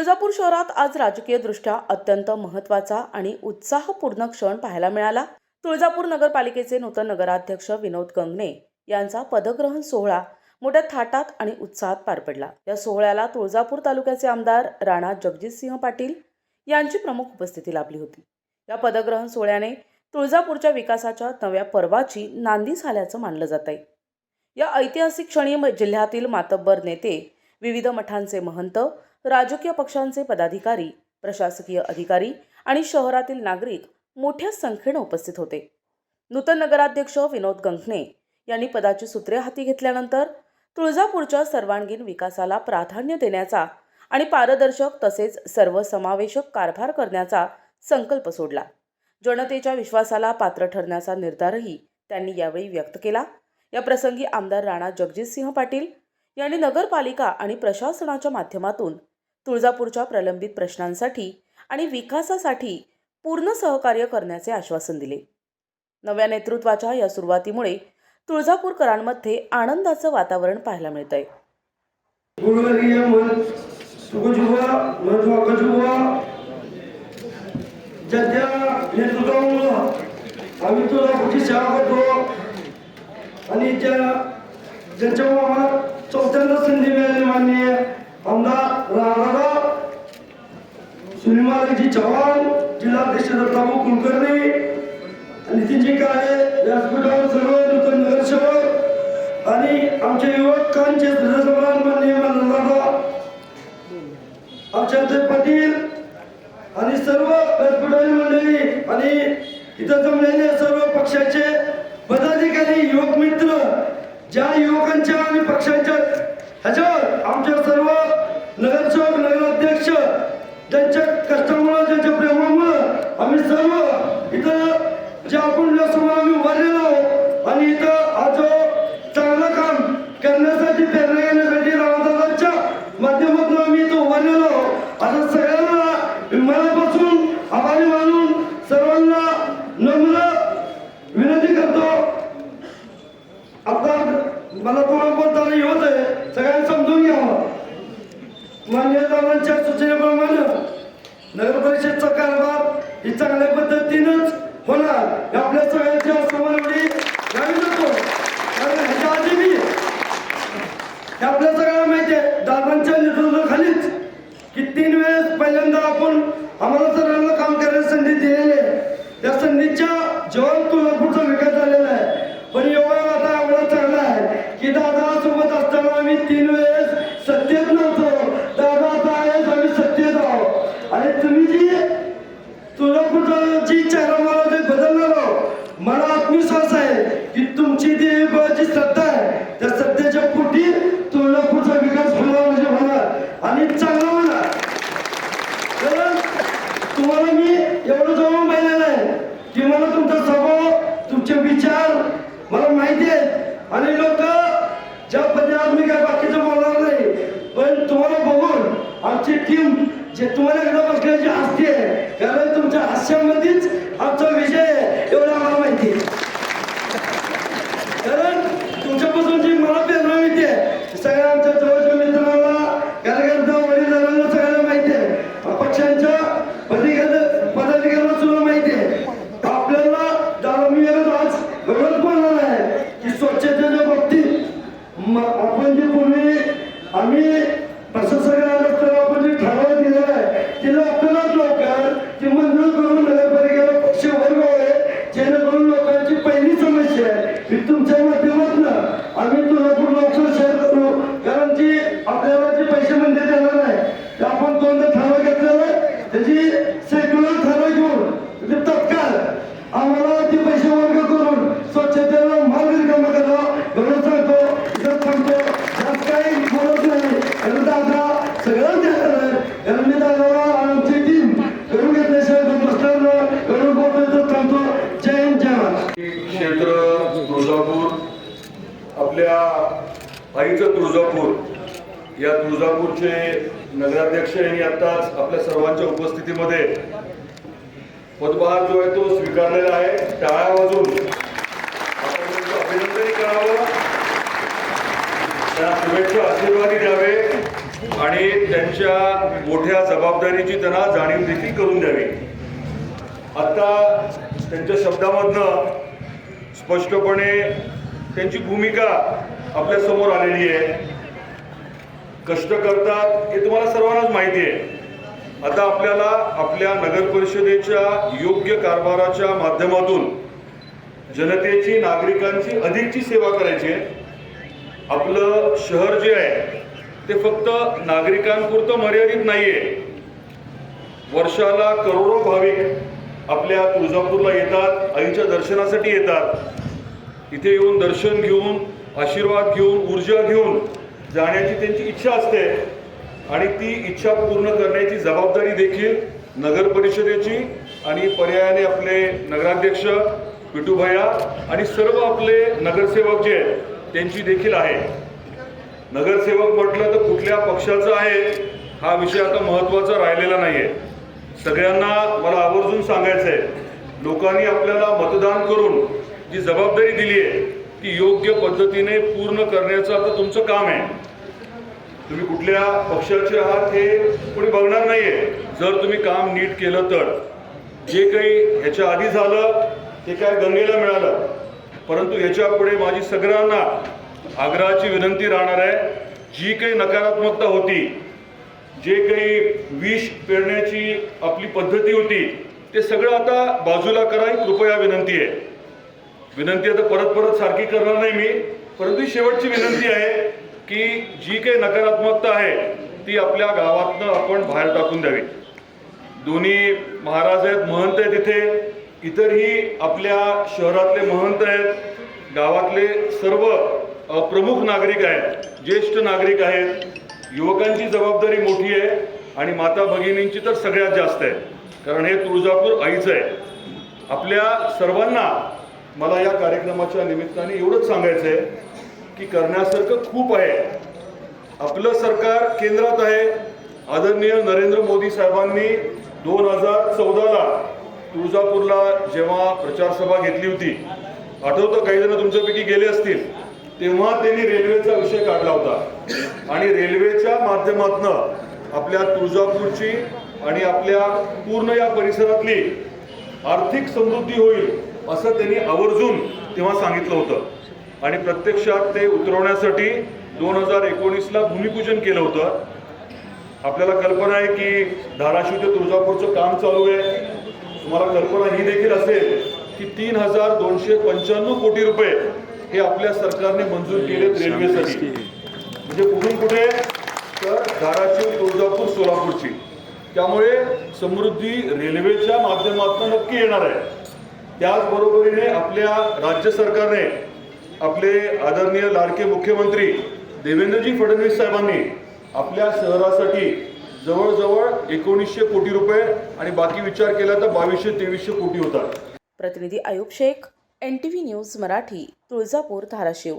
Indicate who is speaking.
Speaker 1: तुळजापूर शहरात आज राजकीयदृष्ट्या अत्यंत महत्त्वाचा आणि उत्साहपूर्ण क्षण पाहायला मिळाला। तुळजापूर नगरपालिकेचे नूतन नगराध्यक्ष विनोद गंगणे यांचा पदग्रहण सोहळा मोठ्या थाटात आणि उत्साहात पार पडला। या सोहळ्याला तुळजापूर तालुक्याचे आमदार राणा जगजितसिंह पाटील यांची प्रमुख उपस्थिती लाभली होती। या पदग्रहण सोहळ्याने तुळजापूरच्या विकासाच्या नव्या पर्वाची नांदी झाल्याचं मानलं जात आहे। या ऐतिहासिक क्षणी जिल्ह्यातील मातब्बर नेते, विविध मठांचे महंत, राजकीय पक्षांचे पदाधिकारी, प्रशासकीय अधिकारी आणि शहरातील नागरिक मोठ्या संख्येने उपस्थित होते। नूतन नगराध्यक्ष विनोद गंगणे यांनी पदाची सूत्रे हाती घेतल्यानंतर तुळजापूरच्या सर्वांगीण विकासाला प्राधान्य देण्याचा आणि पारदर्शक तसेच सर्वसमावेशक कारभार करण्याचा संकल्प सोडला। जनतेच्या विश्वासाला पात्र ठरण्याचा निर्धारही त्यांनी यावेळी व्यक्त केला। या प्रसंगी आमदार राणा जगजितसिंह पाटील यांनी नगरपालिका आणि प्रशासनाच्या माध्यमातून तुळजापूरच्या प्रलंबित प्रश्नांसाठी आणि विकासासाठी पूर्ण सहकार्य करण्याचे आश्वासन दिले। नव्या नेतृत्वाच्या या सुरुवातीमुळे तुळजापूरकरांमध्ये आनंदाचं वातावरण पाहायला मिळतंय।
Speaker 2: आम्ही तुळजापूरची सेवा करतो आणि ज्यांच्या आम्हाला चौथ्यांदा संधी मिळाली माननीय आमदार राणा सुनीलजी चव्हाण, जिल्हाध्यक्ष दत्ताभाऊ कुलकर्णी, नितीनजी काळे, व्यासपीठावर सर्व नूतन नगरसेवक आणि आमच्या युवकांचे सन्मान माननीय दादा आमच्या पाटील आणि सर्व व्यासपीठावरील मंडळी आणि इथं जमलेले सर्व पक्षाचे पदाधिकारी, युवक मित्र, ज्या युवकांच्या आणि पक्षांच्या ह्याच्यावर आमच्या सर्व नगरसेवक, नगराध्यक्ष त्यांच्या कष्टामुळे, त्यांच्या प्रेमामुळे आम्ही सर्व इथं जे आपण समोर आम्ही उभारलेलो आहोत आणि इथं आज चांगलं काम करण्यासाठी, प्रेरणा घेण्यासाठी राणादादांच्या माध्यमातून आम्ही इथं उभारलेलो आहोत। आता सगळ्यांना मनापासून आभारी मानून सर्वांना नम्र विनंती करतो। आता मला थोडं बोलताना येत आहे, सगळ्यांनी समजून घ्यावं। माननीय दादांच्या सूचनेप्रमाणे नगर परिषदचा कारभार ही चांगल्या पद्धतीनंच होणार आपल्या सगळ्यांच्या समोर एवढी गावी जातो। कारण ह्याच्या आधी मी आपल्या सगळ्यांना माहिती आहे, दादांच्या नेतृत्वाखालीच की 3 वेळेस पहिल्यांदा आपण आम्हाला सर्वांना काम करायची संधी दिलेली आहे। त्या संधीच्या जेव्हा तुळजापूरचा विकास झालेला आहे, पण एवढा आता एवढा चांगला आहे की दादा सोबत असताना आम्ही 3 वेळेस सत्तेत नव्हतो, दादा आता आहे आम्ही सत्तेत आहोत। आणि तुम्ही जी तुळजापूरचा जी चेहरा मला ते बदलणार आहोत, मला आत्मविश्वास आहे की तुमची जी श्रद्धा आहे त्या श्रद्धेच्या पोटी तुळजापूरचा विकास होणार म्हणजे होणार आणि चांगला होणार। कारण तुम्हाला मी एवढं जवळून पाहिलेलं आहे की मला तुमचा स्वभाव, तुमचे विचार मला माहिती आहेत आणि लोक ज्या पद्धतीने मी काय बाकीचं बोलणार नाही, पण तुम्हाला बघून आमची टीम जे तुम्हाला एकदा बसल्याची हसती आहे, कारण तुमच्या हास्यामध्येच आमचा विषय आहे एवढं आम्हाला माहिती आहे। कारण तुमच्यापासून जी मला प्रेरणा मिळते सगळ्या आमच्या जवळच्या मित्रांना, कार्यकर्ता, वडीलधाऱ्यांना सगळ्यांना माहिती आहे, पक्षांच्या पदाधिकाऱ्यांना सुद्धा माहिती आहे। आपल्याला दादा मी आज एवढंच बोलणार आहे की स्वच्छतेच्या बाबतीत आपण जे पूर्वी आम्ही प्रशासनाला असताना आपण जे ठराव दिलेला आहे ते लवकरात लवकर ते मंजूर करून नगरपालिकेला पक्ष वर्ग आहे, जेणेकरून लोकांची पहिली समस्या आहे की तुमच्या माध्यमातून आम्ही तुळजापूर लवकर शेअर करू। कारण जी आपल्याला जे पैसे म्हणजे देणार नाही ते आपण 2दा ठराव घेतलेला आहे, त्याची सेक्युलर ठराव घेऊन ते तत्काळ आम्हाला ते पैसे वर्ग करून स्वच्छतेला मार्ग रिकामा करावा एवढं सांगतो, इथं सांगतो, जास्त काही बोलत नाही। आणि दादा सगळं देणार आहे, कारण मी दादाला आमची टीम करून घेतल्याशिवाय बसणार एवढं बोलतोय तर सांगतो। जय हिंद, जय महाराष्ट्र।
Speaker 3: क्षेत्र तुळजापूर, आपल्या आईचं तुळजापूर, या तुळजापूरचे नगराध्यक्ष यांनी आताच आपल्या सर्वांच्या उपस्थितीमध्ये पदभार जो आहे तो स्वीकारलेला आहे। टाळ्या वाजून आपण त्यांचं अभिनंदनही करावं, त्यांना शुभेच्छा, आशीर्वादही द्यावे। आणि त्यांच्या मोठ्या जबाबदारीची त्यांना जाणीव देखील करून द्यावी. आता त्यांच्या शब्दामधनं स्पष्टपणे त्यांची भूमिका आपल्या समोर आलेली आहे. कष्ट करतात हे तुम्हाला सर्वांनाच माहिती आहे. आता आपल्याला आपल्या नगर परिषदेच्या योग्य कारभाराच्या माध्यमातून जनतेची, नागरिकांची अधिकची सेवा करायची आहे. आपलं शहर जे आहे ते फक्त नागरिकांपुरतं मर्यादित नाही आहे. वर्षाला करोडो भाविक आपल्या तुळजापूरला येतात, आईच्या दर्शनासाठी येतात. इथे येऊन दर्शन घेऊन, आशीर्वाद घेऊन, ऊर्जा घेऊन जाण्याची त्यांची इच्छा असते आणि ती इच्छा पूर्ण करण्याची जबाबदारी देखील नगर परिषदेची आणि पर्यायाने आपले नगराध्यक्ष विठूभैया आणि सर्व आपले नगरसेवक जे आहेत त्यांची देखील आहे. नगरसेवक म्हटलं तर कुठल्या पक्षाचा आहे हा विषय आता महत्त्वाचा राहिलेला नाही आहे. सगळ्यांना मला आवर्जून सांगायचं आहे, लोकांनी आपल्याला मतदान करून जी जबाबदारी दिली आहे ती योग्य पद्धतीने पूर्ण करण्याचं आता तुमचं काम आहे. तुम्ही कुठल्या पक्षाचे आहात हे कोणी बघणार नाही आहे. जर तुम्ही काम नीट केलं तर जे काही ह्याच्या आधी झालं ते काय गंगेला मिळालं, परंतु याच्या पुढे माझी सगळ्यांना आग्रहाची विनंती राहणार आहे, जी काही नकारात्मकता होती, जे काही विष पेरण्याची आपली पद्धती होती ते सगळं आता बाजूला करा ही कृपया विनंती आहे. विनंती आता परत परत सारखी करणार नाही मी, परंतु शेवटची विनंती आहे की जी काही नकारात्मकता आहे ती आपल्या गावातनं आपण बाहेर टाकून द्यावी. दोन्ही महाराज आहेत, महंत आहेत, इथे इतरही आपल्या शहरातले महंत आहेत, गावातले सर्व प्रमुख नागरिक आहेत, ज्येष्ठ नागरिक आहेत. युवकांची जबाबदारी मोठी आहे आणि माता भगिनींची तर सगळ्यात जास्त आहे, कारण हे तुळजापूर आईचं आहे. आपल्या सर्वांना मला या कार्यक्रमाच्या निमित्ताने एवढंच सांगायचं आहे की करण्यासारखं खूप आहे. आपलं सरकार केंद्रात आहे. आदरणीय नरेंद्र मोदी साहेबांनी 2014ला तुळजापूरला जेव्हा प्रचार सभा घेतली होती, आठवतं, काही जण तुमच्यापैकी गेले असतील, तेव्हा त्यांनी रेल्वेचा विषय काढला होता आणि रेल्वेच्या माध्यमातून आपल्या तुळजापूरची आणि आपल्या पूर्ण या परिसरातली आर्थिक समृद्धी होईल असं त्यांनी आवर्जून तेव्हा सांगितलं होतं आणि प्रत्यक्षात ते उतरवण्यासाठी 2019ला भूमिपूजन केलं होतं. आपल्याला कल्पना आहे की धाराशिव ते तुळजापूरचं काम चालू आहे. तुम्हाला कल्पना ही देखील असेल की 3,295 कोटी रुपये हे आपल्या सरकारने मंजूर केलेत रेल्वेसाठी. म्हणजे कुठून कुठे तर धाराशिव, तुळजापूर, सोलापूरची. त्यामुळे समृद्धी रेल्वेच्या माध्यमातून नक्की येणार आहे. त्याचबरोबरीने आपल्या राज्य सरकारने, आपले आदरणीय लाडके मुख्यमंत्री देवेंद्रजी फडणवीस साहेबांनी आपल्या शहरासाठी जवळजवळ 1900 कोटी रुपये आणि बाकी विचार केला तर 2200-2300 कोटी होतात.
Speaker 1: प्रतिनिधी आयुब शेख, NTV न्यूज मराठी, तुळजापूर, धाराशिव.